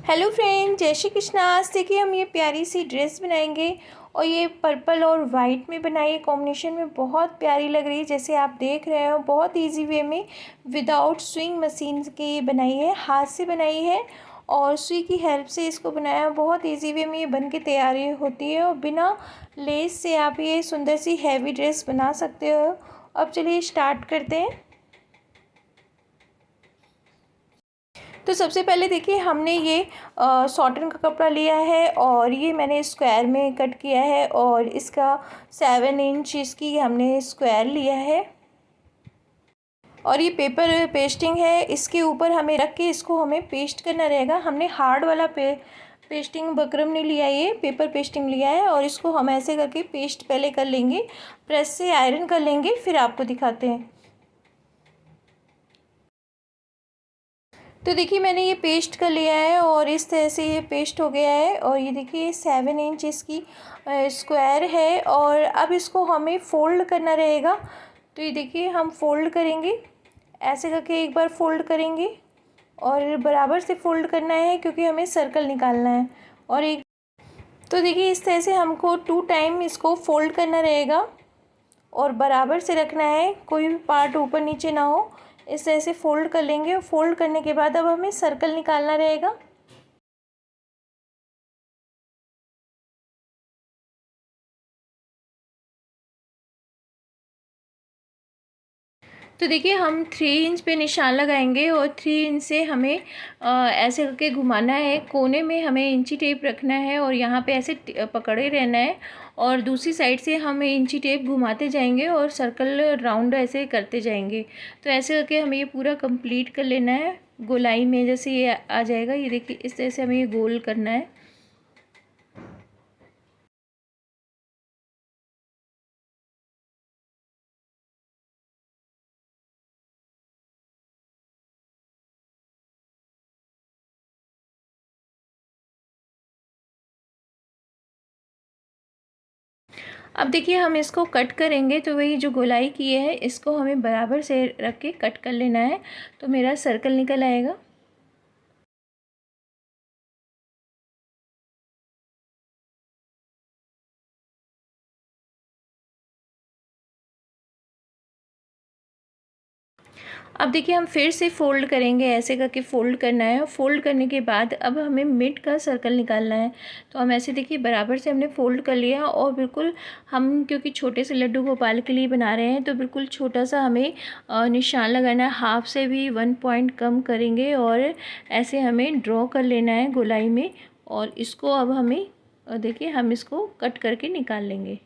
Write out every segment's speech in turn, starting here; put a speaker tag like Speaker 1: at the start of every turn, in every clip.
Speaker 1: Hello friend, जय श्री कृष्णा। आज देखिए हम ये प्यारी सी ड्रेस बनाएंगे और ये पर्पल और वाइट में बनाई है कॉम्बिनेशन में, बहुत प्यारी लग रही है। जैसे आप देख रहे हो बहुत इजी वे में विदाउट सुइंग मशीन की बनाई है, हाथ से बनाई है और सुई की हेल्प से इसको बनाया। बहुत इजी वे में ये बन के तैयारी होती है और बिना लेस से आप ये सुंदर सी हैवी ड्रेस बना सकते हो। अब चलिए स्टार्ट करते हैं। तो सबसे पहले देखिए हमने ये सॉटन का कपड़ा लिया है और ये मैंने स्क्वायर में कट किया है और इसका 7 इंच इसकी हमने स्क्वायर लिया है और ये पेपर पेस्टिंग है। इसके ऊपर हमें रख के इसको हमें पेस्ट करना रहेगा। हमने हार्ड वाला पेस्टिंग बकरम नहीं लिया, ये पेपर पेस्टिंग लिया है और इसको हम ऐसे करके पेस्ट पहले कर लेंगे, प्रेस से आयरन कर लेंगे, फिर आपको दिखाते हैं। तो देखिए मैंने ये पेस्ट कर लिया है और इस तरह से ये पेस्ट हो गया है और ये देखिए 7 इंच इसकी स्क्वायर है और अब इसको हमें फ़ोल्ड करना रहेगा। तो ये देखिए हम फ़ोल्ड करेंगे, ऐसे करके एक बार फ़ोल्ड करेंगे और बराबर से फ़ोल्ड करना है क्योंकि हमें सर्कल निकालना है। और एक तो देखिए इस तरह से हमको 2 टाइम इसको फ़ोल्ड करना रहेगा और बराबर से रखना है, कोई भी पार्ट ऊपर नीचे ना हो। इस तरह से फ़ोल्ड कर लेंगे और फ़ोल्ड करने के बाद अब हमें सर्कल निकालना रहेगा। तो देखिए हम 3 इंच पे निशान लगाएंगे और 3 इंच से हमें ऐसे करके घुमाना है। कोने में हमें इंची टेप रखना है और यहाँ पे ऐसे पकड़े रहना है और दूसरी साइड से हम इंची टेप घुमाते जाएंगे और सर्कल राउंड ऐसे करते जाएंगे। तो ऐसे करके हमें ये पूरा कंप्लीट कर लेना है। गोलाई में जैसे ये आ जाएगा, ये देखिए इस तरह से हमें ये गोल करना है। अब देखिए हम इसको कट करेंगे तो वही जो गोलाई किए है इसको हमें बराबर से रख के कट कर लेना है, तो मेरा सर्कल निकल आएगा। अब देखिए हम फिर से फ़ोल्ड करेंगे, ऐसे करके फ़ोल्ड करना है और फ़ोल्ड करने के बाद अब हमें मिड का सर्कल निकालना है। तो हम ऐसे देखिए बराबर से हमने फ़ोल्ड कर लिया और बिल्कुल हम क्योंकि छोटे से लड्डू गोपाल के लिए बना रहे हैं तो बिल्कुल छोटा सा हमें निशान लगाना है। हाफ से भी 1 पॉइंट कम करेंगे और ऐसे हमें ड्रॉ कर लेना है गोलाई में और इसको अब हमें देखिए हम इसको कट करके निकाल लेंगे।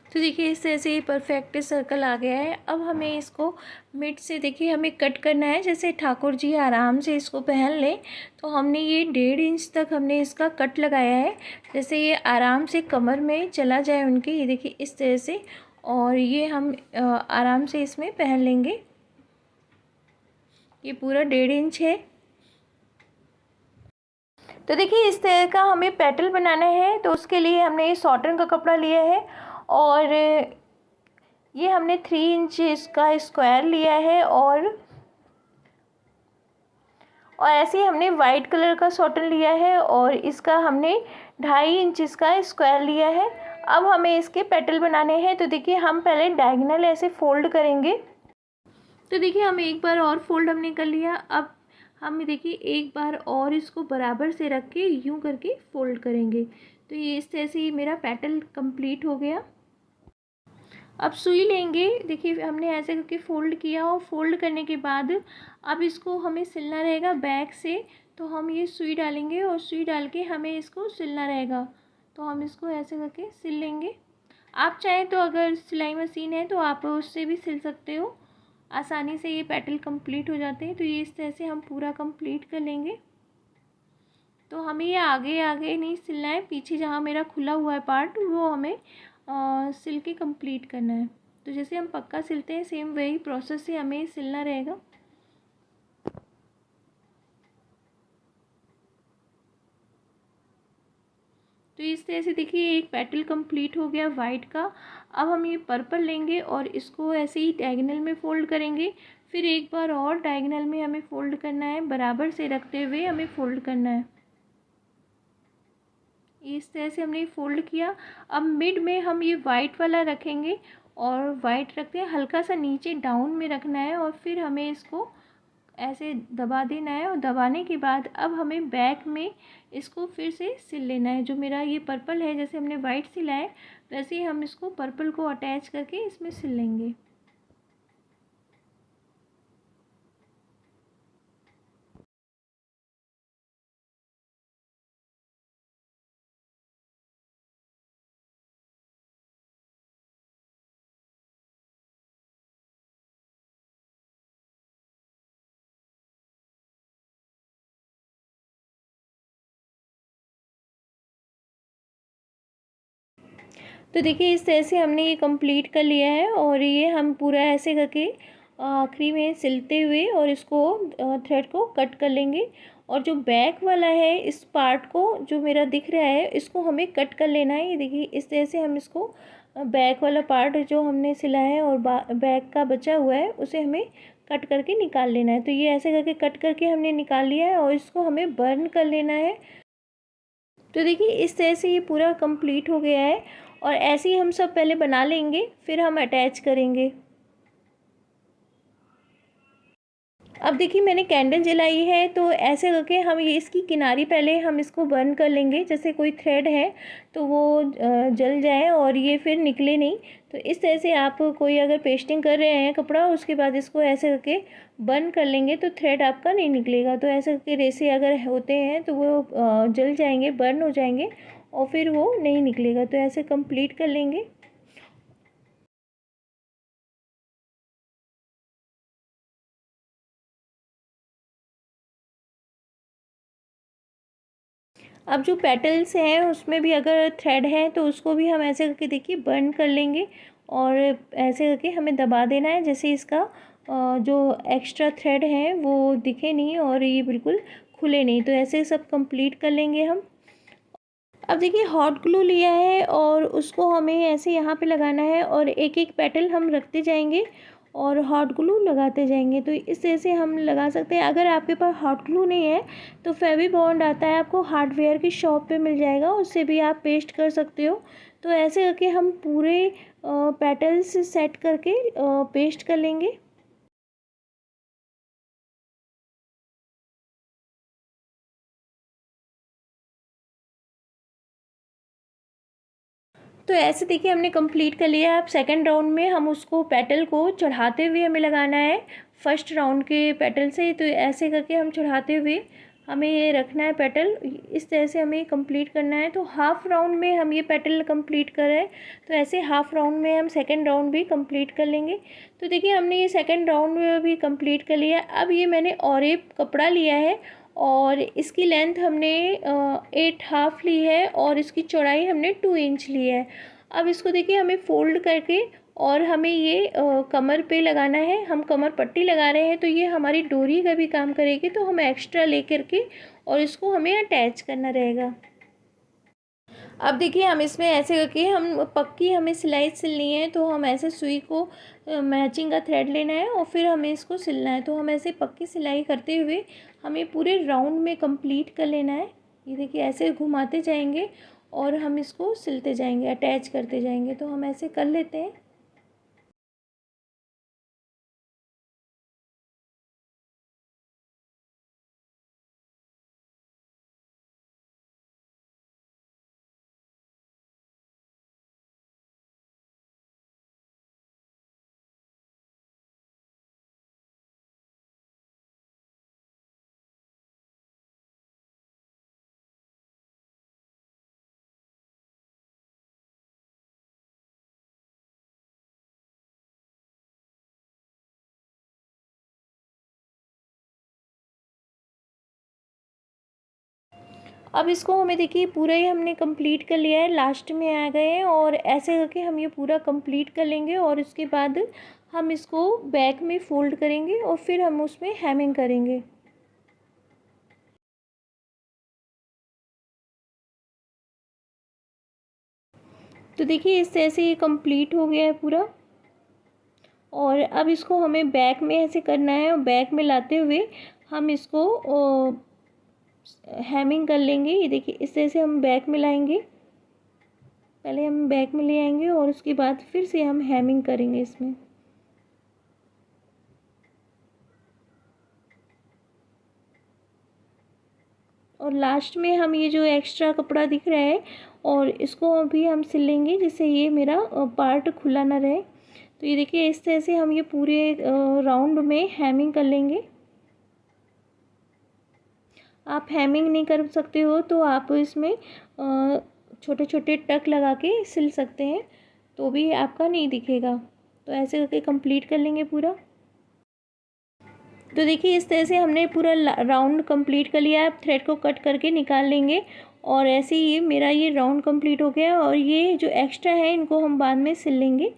Speaker 1: तो देखिए इस तरह से ये परफेक्ट सर्कल आ गया है। अब हमें इसको मिड से देखिए हमें कट करना है, जैसे ठाकुर जी आराम से इसको पहन लें। तो हमने ये 1.5 इंच तक हमने इसका कट लगाया है, जैसे ये आराम से कमर में चला जाए उनके, ये देखिए इस तरह से। और ये हम आराम से इसमें पहन लेंगे। ये पूरा 1.5 इंच है। तो देखिए इस तरह का हमें पेटल बनाना है, तो उसके लिए हमने ये सॉटन का कपड़ा लिया है और ये हमने 3 इंच इसका स्क्वायर लिया है और ऐसे ही हमने वाइट कलर का सॉटन लिया है और इसका हमने 2.5 इंच इसका स्क्वायर लिया है। अब हमें इसके पेटल बनाने हैं। तो देखिए हम पहले डायगोनल ऐसे फोल्ड करेंगे। तो देखिए हम एक बार और फोल्ड हमने कर लिया। अब हम देखिए एक बार और इसको बराबर से रख के यूँ करके फोल्ड करेंगे। तो ये इस तरह से ये मेरा पेटल कंप्लीट हो गया। अब सुई लेंगे, देखिए हमने ऐसे करके फ़ोल्ड किया और फ़ोल्ड करने के बाद अब इसको हमें सिलना रहेगा बैक से। तो हम ये सुई डालेंगे और सुई डाल के हमें इसको सिलना रहेगा। तो हम इसको ऐसे करके सिल लेंगे। आप चाहें तो अगर सिलाई मशीन है तो आप उससे भी सिल सकते हो, आसानी से ये पेटल कंप्लीट हो जाते हैं। तो ये इस तरह से हम पूरा कंप्लीट कर लेंगे। तो हमें ये आगे आगे नहीं सिलना है, पीछे जहाँ मेरा खुला हुआ है पार्ट वो हमें सिल के कंप्लीट करना है। तो जैसे हम पक्का सिलते हैं सेम वही प्रोसेस से हमें सिलना रहेगा। तो तो इस तरह से देखिए एक पेटल कंप्लीट हो गया वाइट का। अब हम ये पर्पल लेंगे और इसको ऐसे ही डायगोनल में फ़ोल्ड करेंगे। फिर एक बार और डायगोनल में हमें फ़ोल्ड करना है, बराबर से रखते हुए हमें फ़ोल्ड करना है। इस तरह से हमने फ़ोल्ड किया। अब मिड में हम ये वाइट वाला रखेंगे और वाइट रखते हैं, हल्का सा नीचे डाउन में रखना है और फिर हमें इसको ऐसे दबा देना है। और दबाने के बाद अब हमें बैक में इसको फिर से सिल लेना है। जो मेरा ये पर्पल है, जैसे हमने वाइट सिला है वैसे ही हम इसको पर्पल को अटैच करके इसमें सिल लेंगे। तो देखिए इस तरह से हमने ये कंप्लीट कर लिया है और ये हम पूरा ऐसे करके आखिरी में सिलते हुए और इसको थ्रेड को कट कर लेंगे। और जो बैक वाला है इस पार्ट को, जो मेरा दिख रहा है, इसको हमें कट कर लेना है। ये देखिए इस तरह से हम इसको बैक वाला पार्ट जो हमने सिला है और बैक का बचा हुआ है उसे हमें कट करके निकाल लेना है। तो ये ऐसे करके कट करके हमने निकाल लिया है और इसको हमें बर्न कर लेना है। तो देखिए इस तरह से ये पूरा कंप्लीट हो गया है और ऐसे ही हम सब पहले बना लेंगे, फिर हम अटैच करेंगे। अब देखिए मैंने कैंडल जलाई है, तो ऐसे करके हम ये इसकी किनारी पहले हम इसको बर्न कर लेंगे। जैसे कोई थ्रेड है तो वो जल जाए और ये फिर निकले नहीं। तो इस तरह से आप कोई अगर पेस्टिंग कर रहे हैं कपड़ा, उसके बाद इसको ऐसे करके बर्न कर लेंगे तो थ्रेड आपका नहीं निकलेगा। तो ऐसे करके रेसे अगर होते हैं तो वो जल जाएंगे, बर्न हो जाएंगे और फिर वो नहीं निकलेगा। तो ऐसे कंप्लीट कर लेंगे। अब जो पेटल्स हैं उसमें भी अगर थ्रेड है तो उसको भी हम ऐसे करके देखिए बर्न कर लेंगे और ऐसे करके हमें दबा देना है, जैसे इसका जो एक्स्ट्रा थ्रेड है वो दिखे नहीं और ये बिल्कुल खुले नहीं। तो ऐसे सब कंप्लीट कर लेंगे हम। अब देखिए हॉट ग्लू लिया है और उसको हमें ऐसे यहाँ पे लगाना है और एक एक पेटल हम रखते जाएंगे और हॉट ग्लू लगाते जाएंगे। तो इस तरह से हम लगा सकते हैं। अगर आपके पास हॉट ग्लू नहीं है तो फेवी बॉन्ड आता है, आपको हार्डवेयर की शॉप पे मिल जाएगा, उससे भी आप पेस्ट कर सकते हो। तो ऐसे करके हम पूरे पेटल्स सेट करके पेस्ट कर लेंगे। तो ऐसे देखिए हमने कंप्लीट कर लिया है। अब सेकंड राउंड में हम उसको पेटल को चढ़ाते हुए हमें लगाना है फर्स्ट राउंड के पेटल से। तो ऐसे करके हम चढ़ाते हुए हमें ये रखना है पेटल, इस तरह से हमें कंप्लीट करना है। तो हाफ राउंड में हम ये पेटल कंप्लीट कर रहे हैं, तो ऐसे हाफ राउंड में हम सेकंड राउंड भी कंप्लीट कर लेंगे। तो देखिए हमने ये सेकंड राउंड में भी कंप्लीट कर लिया। अब ये मैंने और एक कपड़ा लिया है और इसकी लेंथ हमने 8 हाफ ली है और इसकी चौड़ाई हमने 2 इंच ली है। अब इसको देखिए हमें फ़ोल्ड करके और हमें ये कमर पे लगाना है। हम कमर पट्टी लगा रहे हैं तो ये हमारी डोरी का भी काम करेगी, तो हम एक्स्ट्रा ले करके और इसको हमें अटैच करना रहेगा। अब देखिए हम इसमें ऐसे करके हम पक्की हमें सिलाई सिलनी है, तो हम ऐसे सुई को मैचिंग का थ्रेड लेना है और फिर हमें इसको सिलना है। तो हम ऐसे पक्की सिलाई करते हुए हमें पूरे राउंड में कंप्लीट कर लेना है। ये देखिए ऐसे घुमाते जाएंगे और हम इसको सिलते जाएंगे, अटैच करते जाएंगे। तो हम ऐसे कर लेते हैं। अब इसको हमें देखिए पूरा ही हमने कंप्लीट कर लिया है, लास्ट में आ गए हैं और ऐसे करके हम ये पूरा कंप्लीट कर लेंगे और उसके बाद हम इसको बैक में फ़ोल्ड करेंगे और फिर हम उसमें हेमिंग करेंगे। तो देखिए इस तरह से ये कंप्लीट हो गया है पूरा। और अब इसको हमें बैक में ऐसे करना है और बैक में लाते हुए हम इसको हैमिंग कर लेंगे। ये देखिए इस तरह से हम बैक में लाएंगे, पहले हम बैक में ले आएंगे और उसके बाद फिर से हम हैमिंग करेंगे इसमें। और लास्ट में हम ये जो एक्स्ट्रा कपड़ा दिख रहा है और इसको भी हम सिल लेंगे, जिससे ये मेरा पार्ट खुला ना रहे। तो ये देखिए इस तरह से हम ये पूरे राउंड में हैमिंग कर लेंगे। आप हैमिंग नहीं कर सकते हो तो आप इसमें छोटे छोटे टक लगा के सिल सकते हैं, तो भी आपका नहीं दिखेगा। तो ऐसे करके कंप्लीट कर लेंगे पूरा। तो देखिए इस तरह से हमने पूरा राउंड कंप्लीट कर लिया। आप थ्रेड को कट करके निकाल लेंगे और ऐसे ही मेरा ये राउंड कंप्लीट हो गया। और ये जो एक्स्ट्रा है इनको हम बाद में सिल लेंगे।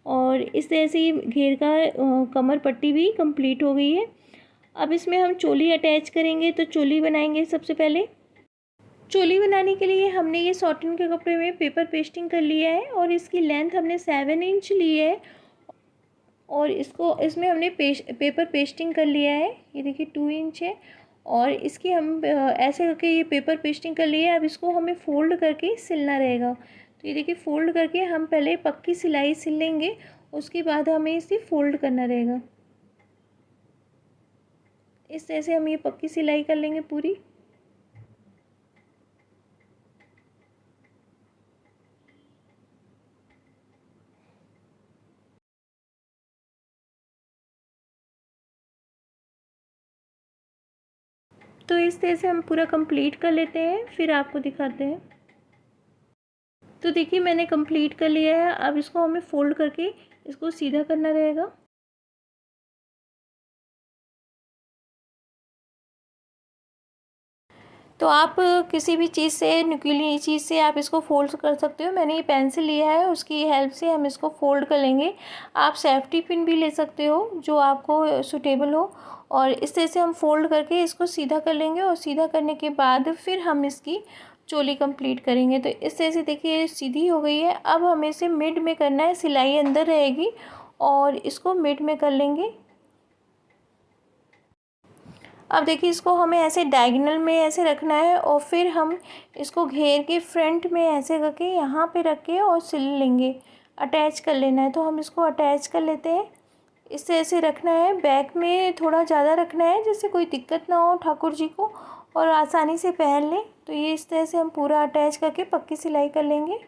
Speaker 1: और इस तरह से घेर का कमर पट्टी भी कंप्लीट हो गई है। अब इसमें हम चोली अटैच करेंगे, तो चोली बनाएंगे। सबसे पहले चोली बनाने के लिए हमने ये सॉटन के कपड़े में पेपर पेस्टिंग कर लिया है और इसकी लेंथ हमने 7 इंच ली है। और इसको इसमें हमने पेपर पेस्टिंग कर लिया है। ये देखिए 2 इंच है और इसकी हम ऐसे करके ये पेपर पेस्टिंग कर लिया है। अब इसको हमें फ़ोल्ड करके सिलना रहेगा। तो ये देखिए फ़ोल्ड करके हम पहले पक्की सिलाई सिल लेंगे, उसके बाद हमें इसे फ़ोल्ड करना रहेगा। इस तरह से हम ये पक्की सिलाई कर लेंगे पूरी। तो इस तरह से हम पूरा कंप्लीट कर लेते हैं, फिर आपको दिखाते हैं। तो देखिए मैंने कंप्लीट कर लिया है। अब इसको हमें फ़ोल्ड करके इसको सीधा करना रहेगा। तो आप किसी भी चीज़ से, नुकीली चीज़ से आप इसको फ़ोल्ड कर सकते हो। मैंने ये पेंसिल लिया है, उसकी हेल्प से हम इसको फ़ोल्ड कर लेंगे। आप सेफ्टी पिन भी ले सकते हो जो आपको सूटेबल हो। और इस तरह से हम फ़ोल्ड करके इसको सीधा कर लेंगे और सीधा करने के बाद फिर हम इसकी चोली कंप्लीट करेंगे। तो इस तरह से देखिए सीधी हो गई है। अब हमें इसे मिड में करना है, सिलाई अंदर रहेगी और इसको मिड में कर लेंगे। अब देखिए इसको हमें ऐसे डायगोनल में ऐसे रखना है और फिर हम इसको घेर के फ्रंट में ऐसे करके यहाँ पे रख के और सिल लेंगे, अटैच कर लेना है। तो हम इसको अटैच कर लेते हैं। इससे ऐसे रखना है, बैक में थोड़ा ज़्यादा रखना है जिससे कोई दिक्कत ना हो ठाकुर जी को और आसानी से पहन लें। तो ये इस तरह से हम पूरा अटैच करके पक्की सिलाई कर लेंगे।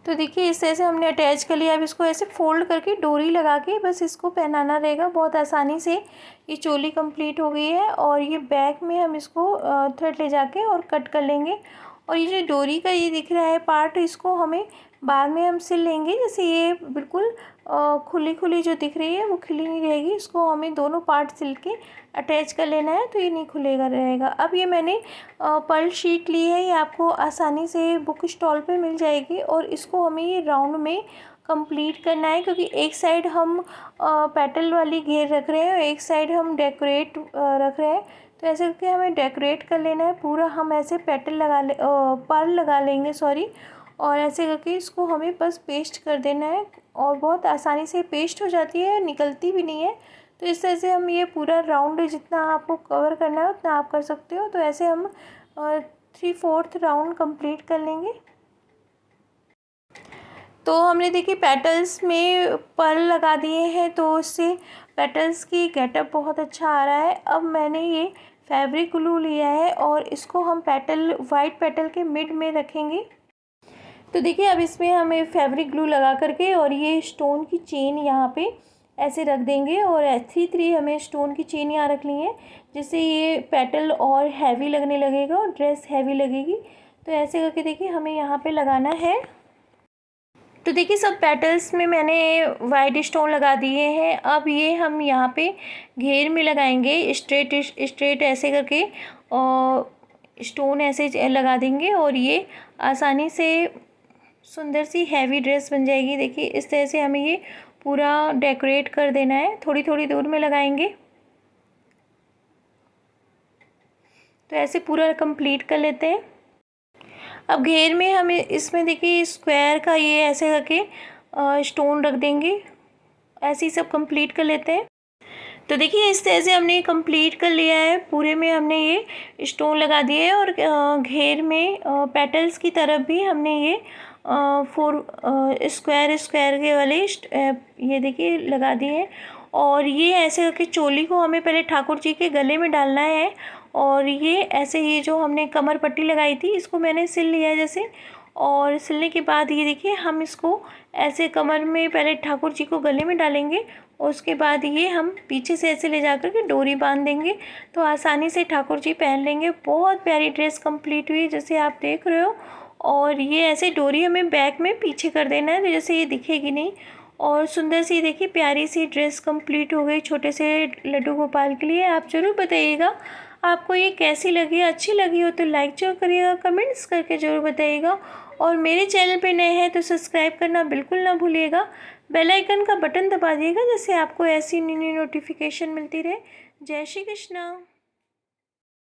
Speaker 1: तो देखिए इस तरह से हमने अटैच कर लिया। अब इसको ऐसे फ़ोल्ड करके डोरी लगा के बस इसको पहनाना रहेगा। बहुत आसानी से ये चोली कंप्लीट हो गई है। और ये बैक में हम इसको थ्रेड ले जाके और कट कर लेंगे। और ये जो डोरी का ये दिख रहा है पार्ट, इसको हमें बाद में हम सिल लेंगे। जैसे ये बिल्कुल खुली खुली जो दिख रही है वो खुली नहीं रहेगी, इसको हमें दोनों पार्ट सिल के अटैच कर लेना है, तो ये नहीं खुलेगा रहेगा। अब ये मैंने पर्ल शीट ली है, ये आपको आसानी से बुक स्टॉल पे मिल जाएगी। और इसको हमें ये राउंड में कंप्लीट करना है, क्योंकि एक साइड हम पेटल वाली घेर रख रहे हैं और एक साइड हम डेकोरेट रख रहे हैं। तो ऐसे करके हमें डेकोरेट कर लेना है पूरा। हम ऐसे पेटल लगा ले पर्ल लगा लेंगे, सॉरी। और ऐसे करके इसको हमें बस पेस्ट कर देना है और बहुत आसानी से पेस्ट हो जाती है, निकलती भी नहीं है। तो इस तरह से हम ये पूरा राउंड जितना आपको कवर करना है उतना आप कर सकते हो। तो ऐसे हम 3/4 राउंड कंप्लीट कर लेंगे। तो हमने देखिए पेटल्स में पर्ल लगा दिए हैं, तो इससे पेटल्स की गेटअप बहुत अच्छा आ रहा है। अब मैंने ये फैब्रिक ग्लू लिया है और इसको हम पेटल, वाइट पेटल के मिड में रखेंगे। तो देखिए अब इसमें हमें फैब्रिक ग्लू लगा करके और ये स्टोन की चेन यहाँ पे ऐसे रख देंगे। और 3-3 हमें स्टोन की चेन यहाँ रखनी है, जिससे ये पेटल और हैवी लगने लगेगा और ड्रेस हैवी लगेगी। तो ऐसे करके देखिए हमें यहाँ पे लगाना है। तो देखिए सब पेटल्स में मैंने वाइट स्टोन लगा दिए हैं। अब ये हम यहाँ पे घेर में लगाएंगे स्ट्रेट ऐसे करके, और स्टोन ऐसे लगा देंगे और ये आसानी से सुंदर सी हैवी ड्रेस बन जाएगी। देखिए इस तरह से हमें ये पूरा डेकोरेट कर देना है, थोड़ी थोड़ी दूर में लगाएंगे। तो ऐसे पूरा कंप्लीट कर लेते हैं। अब घेर में हमें इसमें देखिए स्क्वायर का ये ऐसे करके स्टोन रख देंगे। ऐसे ही सब कंप्लीट कर लेते हैं। तो देखिए इस तरह से हमने कंप्लीट कर लिया है। पूरे में हमने ये स्टोन लगा दिए है और घेर में पेटल्स की तरफ भी हमने ये फोर स्क्वायर के वाले ये देखिए लगा दिए हैं। और ये ऐसे करके चोली को हमें पहले ठाकुर जी के गले में डालना है। और ये ऐसे ही जो हमने कमर पट्टी लगाई थी इसको मैंने सिल लिया है जैसे, और सिलने के बाद ये देखिए हम इसको ऐसे कमर में पहले ठाकुर जी को गले में डालेंगे और उसके बाद ये हम पीछे से ऐसे ले जाकर के डोरी बांध देंगे, तो आसानी से ठाकुर जी पहन लेंगे। बहुत प्यारी ड्रेस कंप्लीट हुई जैसे आप देख रहे हो। और ये ऐसे डोरी हमें बैक में पीछे कर देना है, तो जैसे ये दिखेगी नहीं। और सुंदर सी देखिए प्यारी सी ड्रेस कंप्लीट हो गई छोटे से लड्डू गोपाल के लिए। आप ज़रूर बताइएगा आपको ये कैसी लगी। अच्छी लगी हो तो लाइक जरूर करिएगा, कमेंट्स करके ज़रूर बताइएगा। और मेरे चैनल पे नए हैं तो सब्सक्राइब करना बिल्कुल ना भूलिएगा। बेल आइकन का बटन दबा दिएगा जिससे आपको ऐसी न्यू न्यू नोटिफिकेशन मिलती रहे। जय श्री कृष्णा।